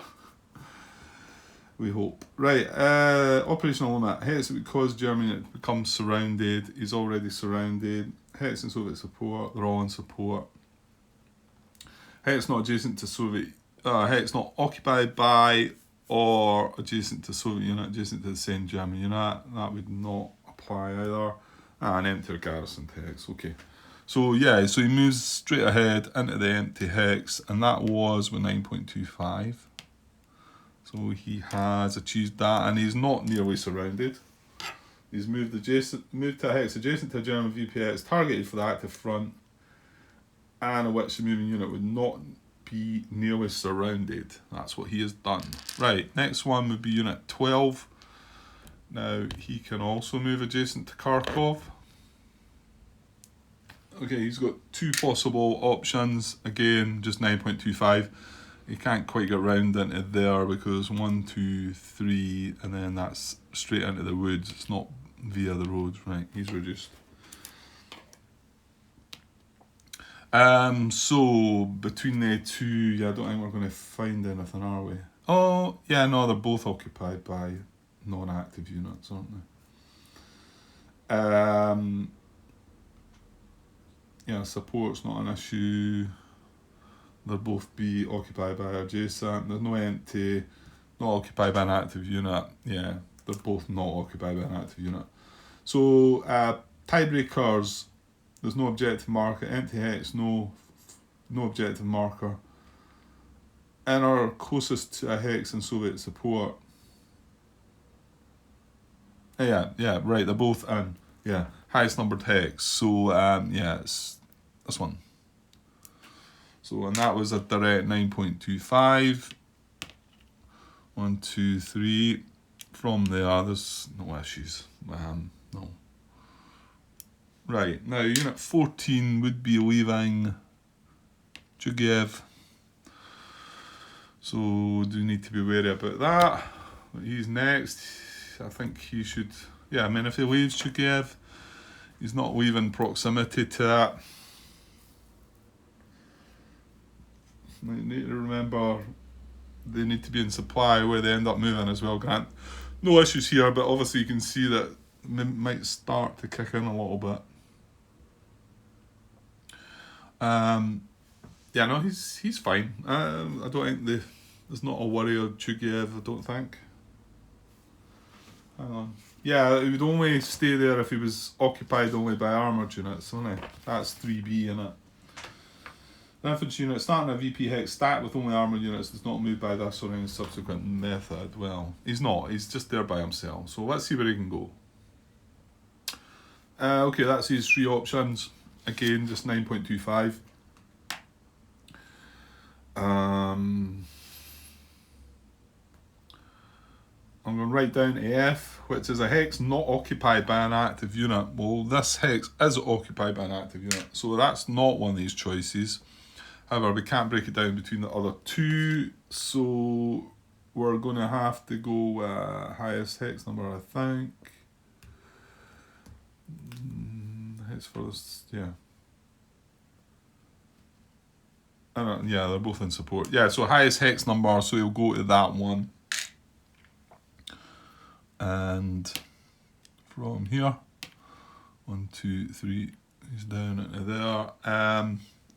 We hope. Right, operational limit. Hex would cause Germany to become surrounded. He's already surrounded. Hex and Soviet support. They're all in support. Hex not adjacent to Soviet. Hex not occupied by or adjacent to Soviet unit, adjacent to the same German unit. That would not apply either. An empty garrison hex. Okay. So yeah, so he moves straight ahead into the empty hex, and that was with 9.25. So he has achieved that, and he's not nearly surrounded. He's moved to a hex adjacent to a German VPX, targeted for the active front, and a which the moving unit would not be nearly surrounded. That's what he has done. Right, next one would be Unit 12. Now, he can also move adjacent to Kharkov. Okay, he's got 2 possible options. Again, just 9.25. You can't quite get round into there because 1, 2, 3, and then that's straight into the woods. It's not via the roads. Right, he's reduced. So between the 2, yeah, I don't think we're going to find anything, are we? Oh, yeah, no, they're both occupied by non-active units, aren't they? Yeah, support's not an issue. They'll both be occupied by adjacent. There's no empty, not occupied by an active unit. Yeah, they're both not occupied by an active unit. So, tiebreakers, there's no objective marker. Empty hex, no objective marker. Inner closest to a hex and Soviet support. Yeah, right, they're both in. Yeah, highest numbered hex. So, yeah, it's this one. So, and that was a direct 9.25. 1, 2, 3. From there, there's no issues. No. Right, now Unit 14 would be leaving Chugayev. So, do need to be wary about that. He's next. I think he should. Yeah, I mean, if he leaves Chugayev, he's not leaving proximity to that. You need to remember they need to be in supply where they end up moving as well, Grant. No issues here, but obviously you can see that it might start to kick in a little bit. Yeah, no, he's fine. I don't think there's not a worry of Chugayev, I don't think. Hang on. Yeah, he would only stay there if he was occupied only by armoured units, only. That's 3B in it. An infantry unit starting a VP hex stacked with only armoured units does not move by this or any subsequent method. Well, he's not. He's just there by himself. So let's see where he can go. Okay, that's his 3 options. Again, just 9.25. I'm going to write down AF, which is a hex not occupied by an active unit. Well, this hex is occupied by an active unit, so that's not one of these choices. However, we can't break it down between the other 2, so we're going to have to go highest hex number, I think. Hex first, yeah. Yeah, they're both in support. Yeah, so highest hex number, so he'll go to that one. And from here, 1, 2, 3, He's down into there.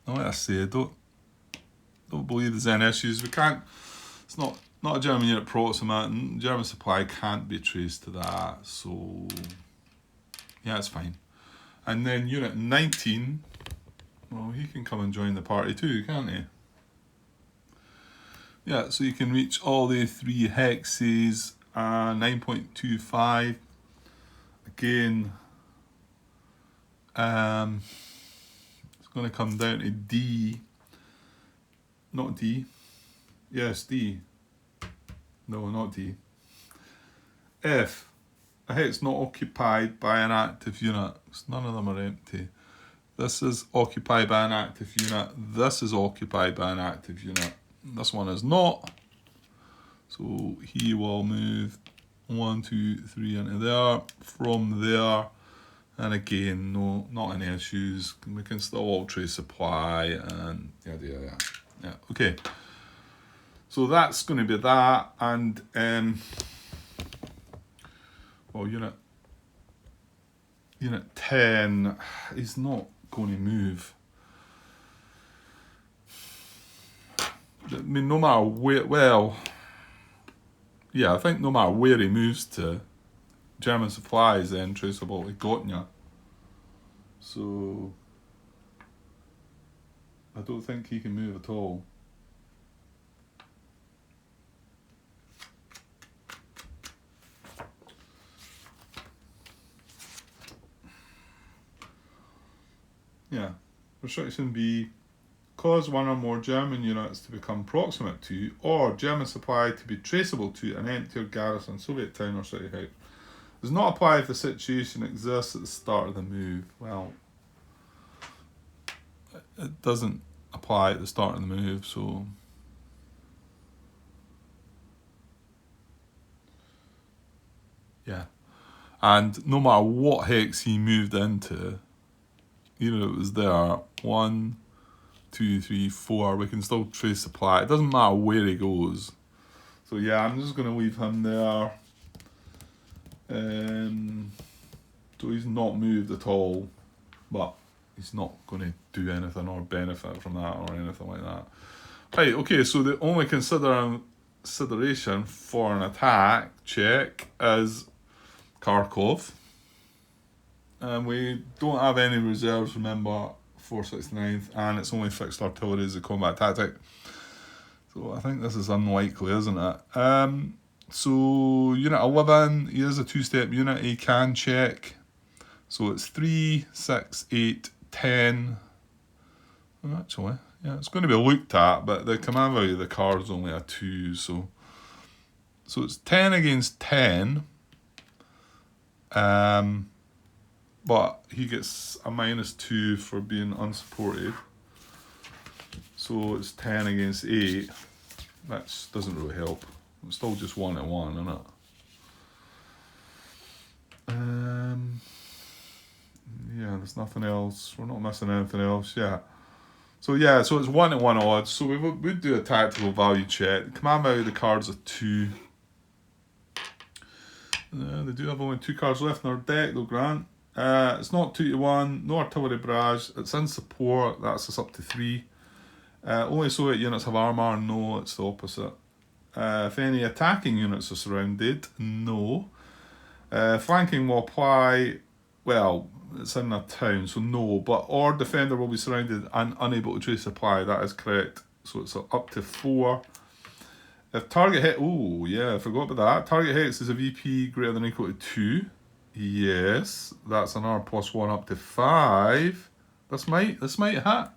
Like I say, don't believe there's any issues. We can't. It's not a German unit proximate, and German supply can't be traced to that. So yeah, it's fine. And then Unit 19. Well, he can come and join the party too, can't he? Yeah, so you can reach all the 3 hexes. 9.25. Again. It's going to come down to D. Not D. Yes, D. No, not D. If a hex not occupied by an active unit, none of them are empty. This is occupied by an active unit. This is occupied by an active unit. This one is not. So he will move 1, 2, 3 into there. From there, and again, no, not any issues. We can still all trace supply and yeah. Okay. So that's going to be that, and well, unit 10 is not going to move. I mean, no matter where, well, yeah, I think no matter where he moves to, German supply is then traceable to Gotnya. So I don't think he can move at all. Yeah. Restriction B. Cause one or more German units to become proximate to, or German supply to be traceable to, an empty or garrison Soviet town or city house. Does not apply if the situation exists at the start of the move. Well, it doesn't apply at the start of the move, so yeah. And no matter what hex he moved into, even if it was there, 1, 2, 3, 4, we can still trace supply. It doesn't matter where he goes. So yeah, I'm just going to leave him there. So he's not moved at all, but he's not going to do anything or benefit from that or anything like that. Right, okay, so the only consideration for an attack check is Kharkov. And we don't have any reserves, remember, 469th, and it's only fixed artillery as a combat tactic. So I think this is unlikely, isn't it? So unit 11, he is a 2-step unit, he can check. So it's 3, 6, 8, 10. Actually, yeah, it's going to be looked at, but the command value of the card is only a 2, so it's 10 against 10. But he gets a -2 for being unsupported. So it's 10 against 8. That doesn't really help. It's still just 1-1, isn't it? Yeah, there's nothing else. We're not missing anything else. Yeah. So yeah, so it's 1-1 odds. So we would do a tactical value check. The command value of the cards are 2. They do have only 2 cards left in our deck, though, Grant. It's not 2-1, no artillery barrage. It's in support. That's us up to 3. Only Soviet units have armor. No, it's the opposite. If any attacking units are surrounded, no. Flanking will apply. Well, it's in a town, so no. But or defender will be surrounded and unable to trace supply. That is correct. So it's up to 4. If target hit, oh yeah, I forgot about that. Target hits is a VP greater than or equal to 2. Yes, that's an R +1 up to 5. This might hit.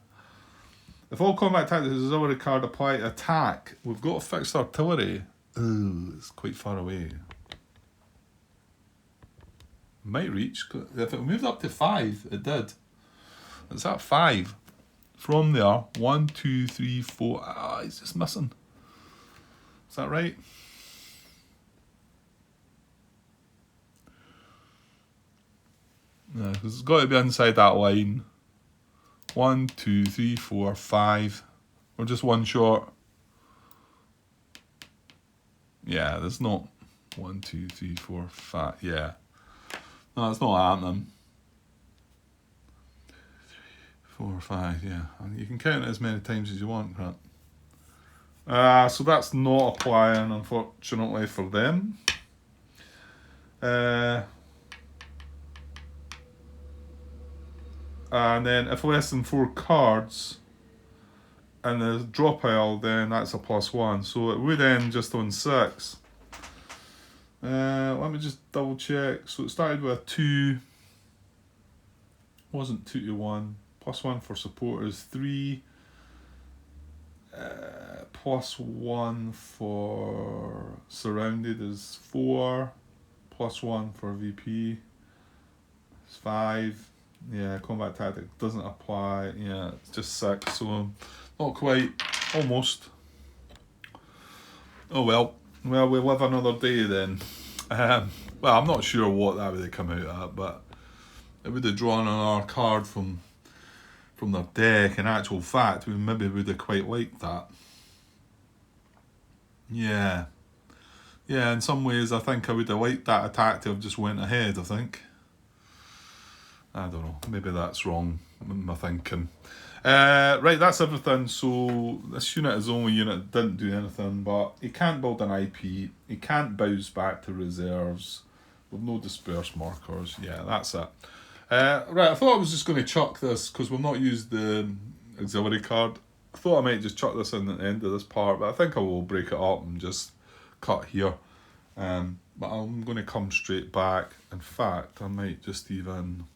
If all combat tactics is already card apply to attack, we've got fixed artillery. Ooh, it's quite far away. Might reach. If it moved up to 5, it did. It's at 5. From there, 1, 2, 3, 4. Ah, he's just missing. Is that right? Yeah, because it's got to be inside that line. 1, 2, 3, 4, 5. We're just one short. Yeah, there's not 1, 2, 3, 4, 5. Yeah. No, it's not happening. 4 or 5, yeah. And you can count it as many times as you want, Grant. So that's not applying, unfortunately, for them. And then if less than 4 cards and the draw pile, then that's a +1. So it would end just on 6. Let me just double check. So it started with a 2. Wasn't 2 to 1. +1 for support is 3. +1 for surrounded is 4. +1 for VP is 5. Yeah, combat tactic doesn't apply. Yeah, it's just 6. So not quite. Almost. Oh well. Well, we'll live another day then. Well, I'm not sure what that would have come out at, but it would have drawn on our card from their deck. In actual fact, we maybe would have quite liked that. Yeah. Yeah, in some ways I think I would have liked that attack to have just went ahead, I think. I don't know, maybe that's wrong in my thinking. Right, that's everything. So this unit is the only unit that didn't do anything, but he can't build an IP, he can't bounce back to reserves, with no disperse markers. Yeah, that's it. Right, I thought I was just going to chuck this, because we've not used the auxiliary card. I thought I might just chuck this in at the end of this part, but I think I will break it up and just cut here. But I'm going to come straight back. In fact, I might just even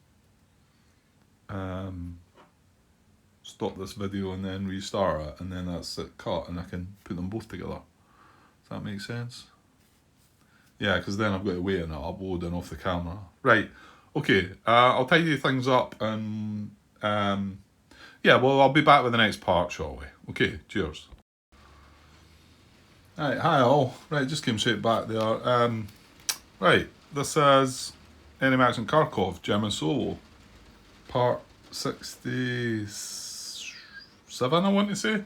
stop this video and then restart it, and then that's it cut, and I can put them both together. Does that make sense? Yeah, because then I've got to wait on it uploading off the camera. Right, okay, I'll tidy things up, and yeah, well, I'll be back with the next part, shall we? Okay, cheers. Right, hi all. Right, just came straight back there. Right, this is Enemy Action Kharkov, German Solo, part 67, I want to say.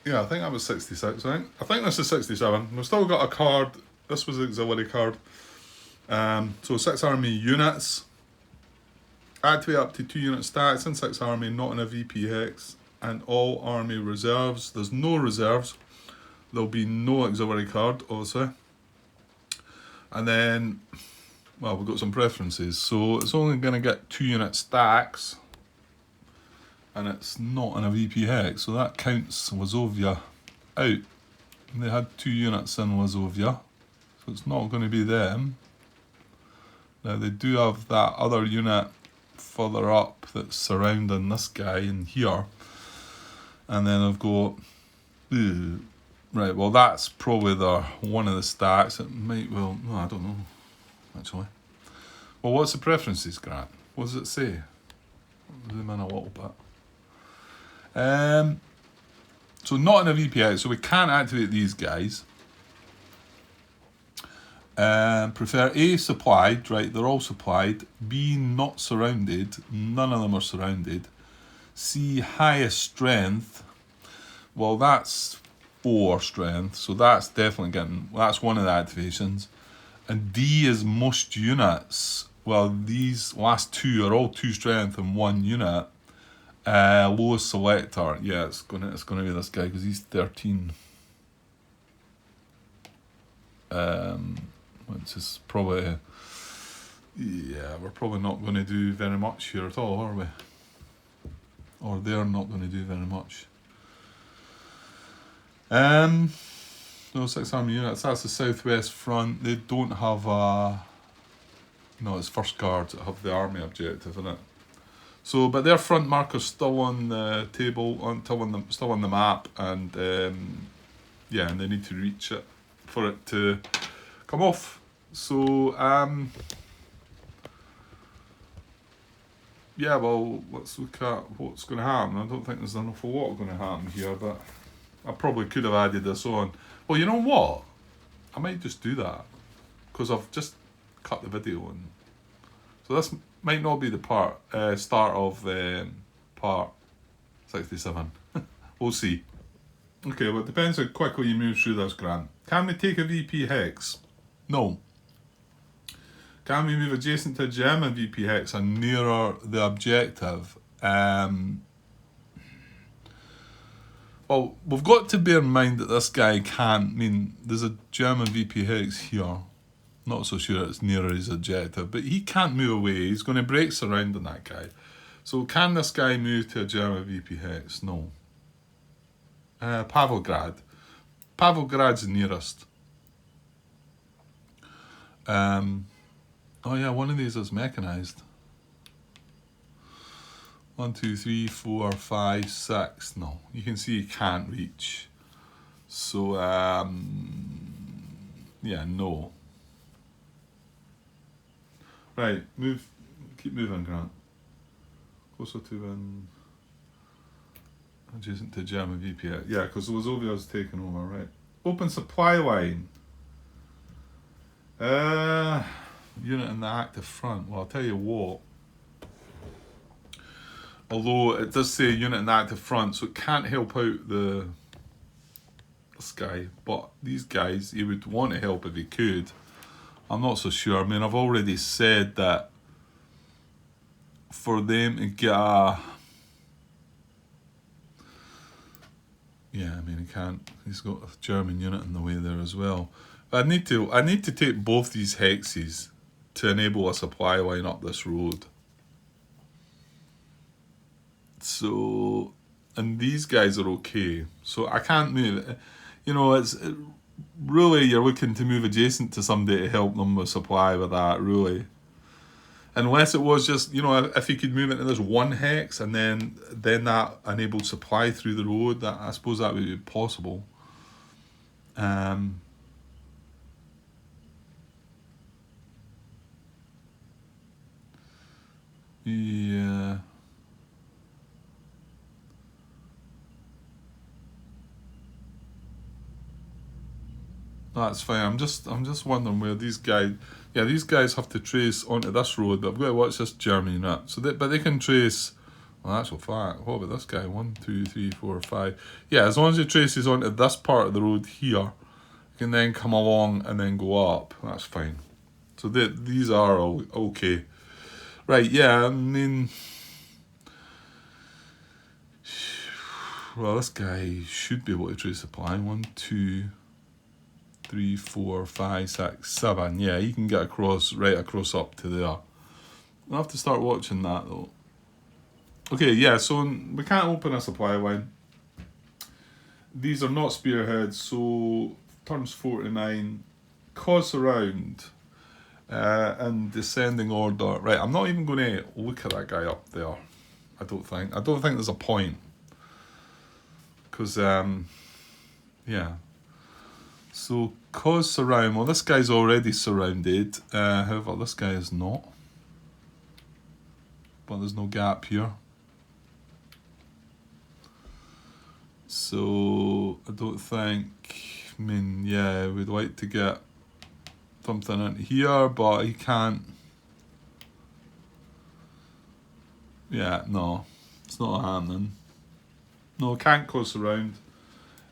Yeah, I think that was 66, I think this is 67. We've still got a card. This was the auxiliary card. So 6 army units. Activate up to 2 unit stats in 6 army, not in a VP hex. And all army reserves. There's no reserves. There'll be no auxiliary card, obviously. And then, well, we've got some preferences. So it's only going to get 2 unit stacks. And it's not in a VP hex, so that counts Wazovia out. They had 2 units in Wazovia, so it's not going to be them. Now they do have that other unit further up that's surrounding this guy in here. And then I've got, right, well that's probably one of the stacks. It might, well, no, I don't know, actually. Well, what's the preferences, Grant? What does it say? Zoom in a little bit. So not in a VPI, so we can't activate these guys. Prefer A, supplied, right, they're all supplied. B, not surrounded, none of them are surrounded. C, highest strength, well that's 4 strength, so that's definitely getting, that's one of the activations. And D is most units, well these last 2 are all 2 strength and 1 unit. Lowest selector, yeah, it's gonna be this guy because he's 13. Which is probably, yeah, we're probably not going to do very much here at all, are we? Or they're not going to do very much. No 6 army units. That's the southwest front. They don't have a. No, it's first guards that have the army objective in it. So, but their front marker's still on the table, still on the map, and yeah, and they need to reach it for it to come off. So, yeah, well, let's look at what's going to happen. I don't think there's an awful lot going to happen here, but I probably could have added this on. Well, you know what? I might just do that, because I've just cut the video, and so this might not be the start of part 67. We'll see. Okay, well it depends how quickly you move through this, Grant. Can we take a VP hex? No. Can we move adjacent to a German VP hex and nearer the objective? Well, we've got to bear in mind that this guy can't. I mean, there's a German VP Hex here. Not so sure it's near his objective, but he can't move away. He's going to break surrounding that guy. So can this guy move to a German VP Hex? No. Pavlograd. Pavlograd's the nearest. Oh yeah, one of these is mechanized. 1, 2, 3, 4, 5, 6. No, you can see you can't reach. So yeah, no. Right, move. Keep moving, Grant. Closer to adjacent to German VP. Yeah, because Lozovia's taken over. Right. Open supply line. Unit in the active front. Well, I'll tell you what. Although it does say unit in the active front, so it can't help out this guy. But these guys, he would want to help if he could. I'm not so sure. I mean, I've already said that for them to get a... Yeah, I mean, he can't. He's got a German unit in the way there as well. But I need to take both these hexes to enable a supply line up this road. So, and these guys are okay. So I can't move. You know, it's really, you're looking to move adjacent to somebody to help them with supply with that, really. Unless it was just, you know, if you could move into this one hex and then that enabled supply through the road, that I suppose that would be possible. Yeah. That's fine. I'm just wondering where these guys. Yeah, these guys have to trace onto this road, but I've got to watch this German unit. So but they can trace. Well, actual fact. What about this guy? 1, 2, 3, 4, 5. Yeah, as long as he traces onto this part of the road here, he can then come along and then go up. That's fine. So these are all okay. Right. Yeah. I mean. Well, this guy should be able to trace supply. 1, 2, 3, 4, 5, 6, 7. Yeah, you can get right across up to there. I'll have to start watching that though. Okay, yeah, so we can't open a supply line. These are not spearheads, so turns 4 to 9. Cause around in descending order. Right, I'm not even going to look at that guy up there. I don't think there's a point. Because, yeah. So, cause surround. Well, this guy's already surrounded. However, this guy is not. But there's no gap here. So, I don't think... I mean, yeah, we'd like to get something in here, but he can't... Yeah, no. It's not happening. No, can't close around.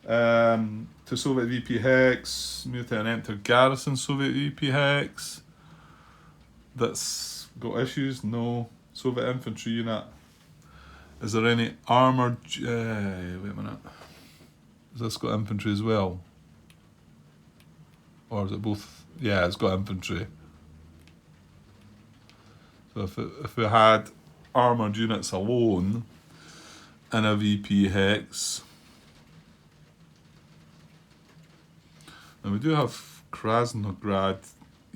To Soviet VP Hex, move to an enter garrison Soviet VP Hex. That's got issues? No. Soviet infantry unit. Is there any armoured... wait a minute. Has this got infantry as well? Or is it both? Yeah, it's got infantry. So if we had armoured units alone in a VP Hex... Now we do have Krasnograd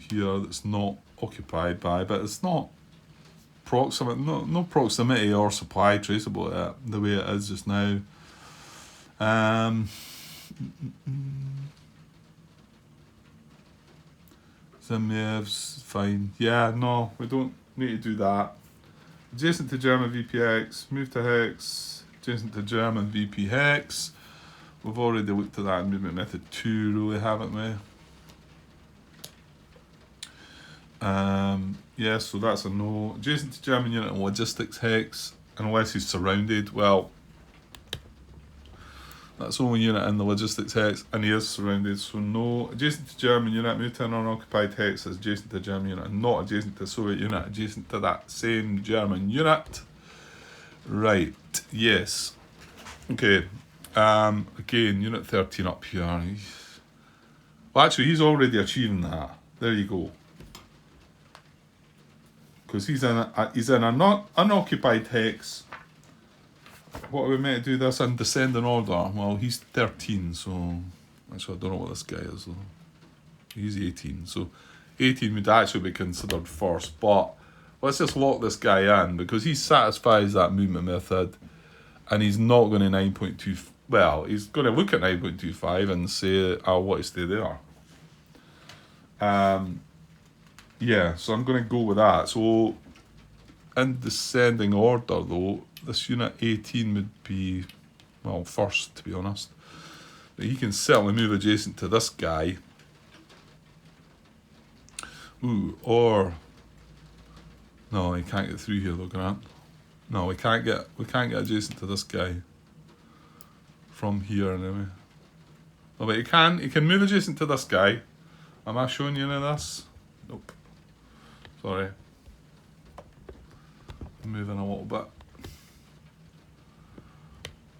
here that's not occupied by, but it's not proximate, no proximity or supply traceable to it the way it is just now. Zemyev's fine. Yeah, no, we don't need to do that. Adjacent to German VP Hex, move to Hex, adjacent to German VP Hex. We've already looked at that in movement method 2, really, haven't we? Yeah, so that's a no. Adjacent to German unit and logistics hex, unless he's surrounded. Well, that's the only unit in the logistics hex, and he is surrounded, so no. Adjacent to German unit, move to an unoccupied hex that's adjacent to German unit, and not adjacent to Soviet unit, adjacent to that same German unit. Right, yes. Okay, again, Unit 13 up here. Well, actually, he's already achieving that. There you go. Because he's in a not unoccupied hex. What are we meant to do this in descending order? Well, he's 13, so actually I don't know what this guy is though. He's 18, so 18 would actually be considered first. But let's just lock this guy in because he satisfies that movement method, and he's not going to 9.2. Well, he's going to look at 9.25 and say, "I want to stay there." Yeah, so I'm going to go with that. So in descending order, though, this unit 18 would be, well, first, to be honest. But he can certainly move adjacent to this guy. Ooh, or no, he can't get through here though, Grant. No, we can't get adjacent to this guy from here anyway. Oh, but he can move adjacent to this guy. Am I showing you any of this? Nope. Sorry. I'm moving a little bit.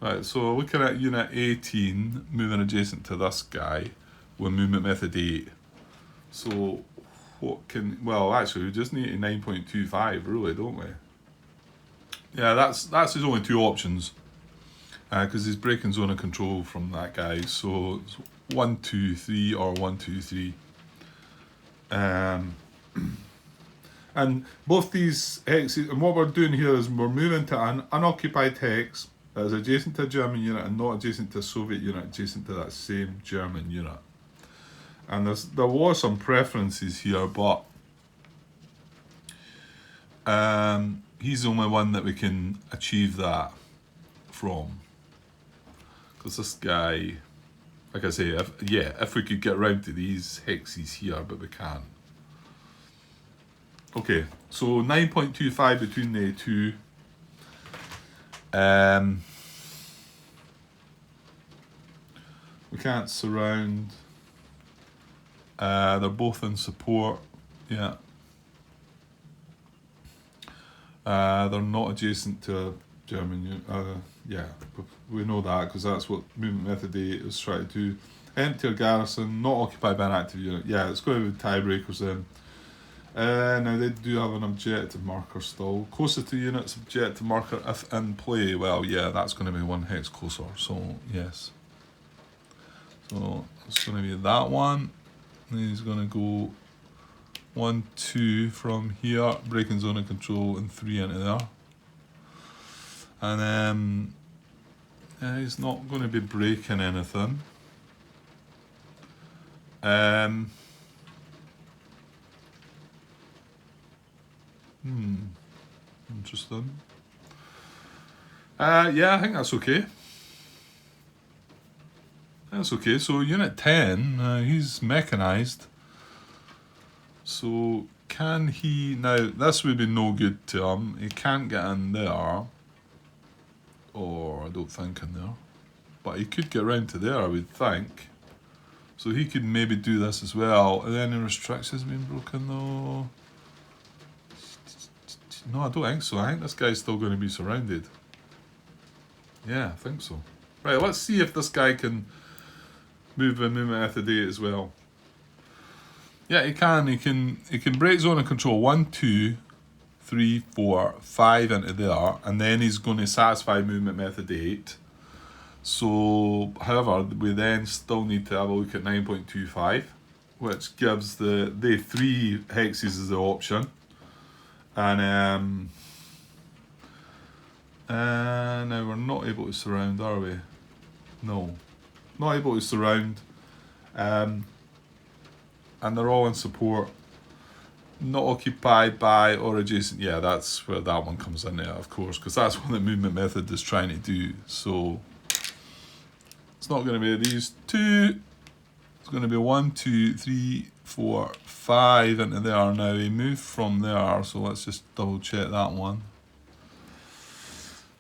Right, so looking at unit 18, moving adjacent to this guy with movement method 8. So what can, well actually we just need a 9.25 really, don't we? Yeah, that's his only two options. Because he's breaking zone of control from that guy. So it's 1, 2, 3 or 1, 2, 3. And both these hexes, and what we're doing here is we're moving to an unoccupied hex that is adjacent to a German unit and not adjacent to a Soviet unit, adjacent to that same German unit. And there was some preferences here, but he's the only one that we can achieve that from. Because this guy, like I say, if we could get around to these hexes here, but we can't. Okay, so 9.25 between the two. We can't surround. They're both in support. Yeah. They're not adjacent to a German unit. Yeah, we know that because that's what movement method 8 is trying to do. Empty or garrison, not occupied by an active unit. Yeah, it's going to be tiebreakers then. Now they do have an objective marker still. Closer to units, objective marker if in play. Well, yeah, that's going to be one hex closer. So yes. So it's going to be that one. And he's going to go 1, 2 from here, breaking zone of control, and 3 into there. And he's not going to be breaking anything. Interesting. Yeah, I think that's okay. That's okay. So unit 10, he's mechanized. So can he, now this would be no good to him. He can't get in there. Or I don't think in there. But he could get around to there, I would think. So he could maybe do this as well. Are there any restrictions being broken though? No, I don't think so. I think this guy's still going to be surrounded. Yeah, I think so. Right, let's see if this guy can move in movement method 8 as well. Yeah, he can. He can break zone of control 1, 2, 3, 4, 5 into there, and then he's going to satisfy movement method 8. So, however, we then still need to have a look at 9.25, which gives the 3 hexes as the option. And now we're not able to surround, are we? No, not able to surround. And they're all in support. Not occupied by or adjacent. Yeah, that's where that one comes in there, of course, because that's what the movement method is trying to do. So it's not going to be these two. It's going to be 1, 2, 3, 4, 5 into there. Now he moved from there, so let's just double check that one.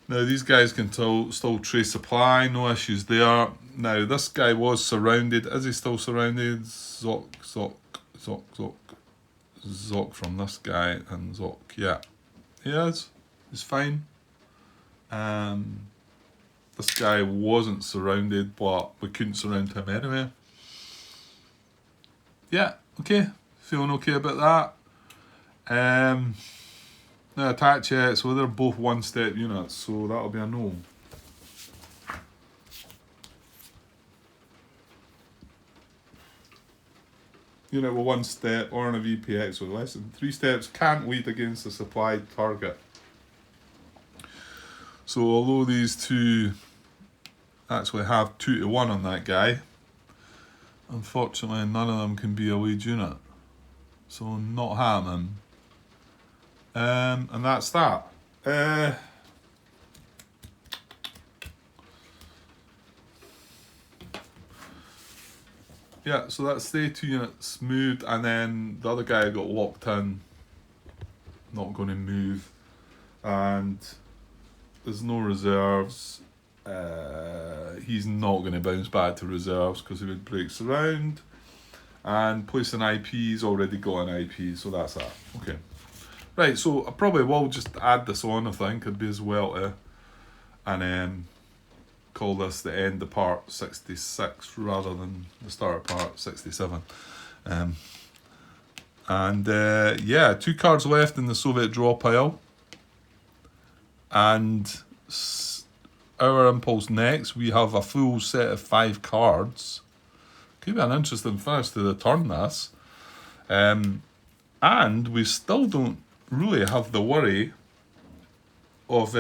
Now these guys can still trace supply, no issues there. Now this guy was surrounded. Is he still surrounded? Zok, Zok, Zok, Zok. Zok from this guy and Zok. Yeah, he is. He's fine. This guy wasn't surrounded, but we couldn't surround him anyway. Yeah, okay. Feeling okay about that. No attach yet, so they're both one-step units, so that'll be a no. Unit with 1 step or on a VPX with less than 3 steps can't lead against a supplied target. So although these two actually have 2 to 1 on that guy, unfortunately none of them can be a lead unit. So not happening. And that's that. Yeah, so that's the 2 units moved, and then the other guy got locked in, not going to move, and there's no reserves. He's not going to bounce back to reserves because he would break surround, and placing IP's already got an IP, so that's that. Okay. Right, so I probably will just add this on, I think. It'd be as well to, and call this the end of part 66 rather than the start of part 67. Yeah, 2 cards left in the Soviet draw pile. And our impulse next, we have a full set of 5 cards. Could be an interesting finish to the turn, this. And we still don't really have the worry of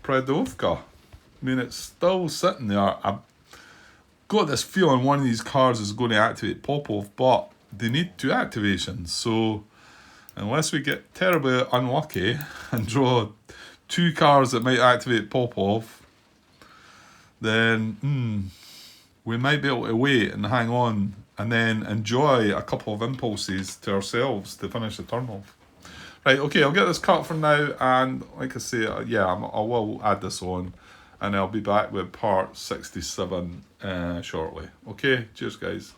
Predovka. I mean, it's still sitting there. I've got this feeling one of these cards is going to activate Popov, but they need 2 activations. So unless we get terribly unlucky and draw 2 cards that might activate Popov, then we might be able to wait and hang on and then enjoy a couple of impulses to ourselves to finish the turn off. Right, okay, I'll get this cut for now, and like I say, yeah, I will add this on, and I'll be back with part 67 shortly. Okay, cheers guys.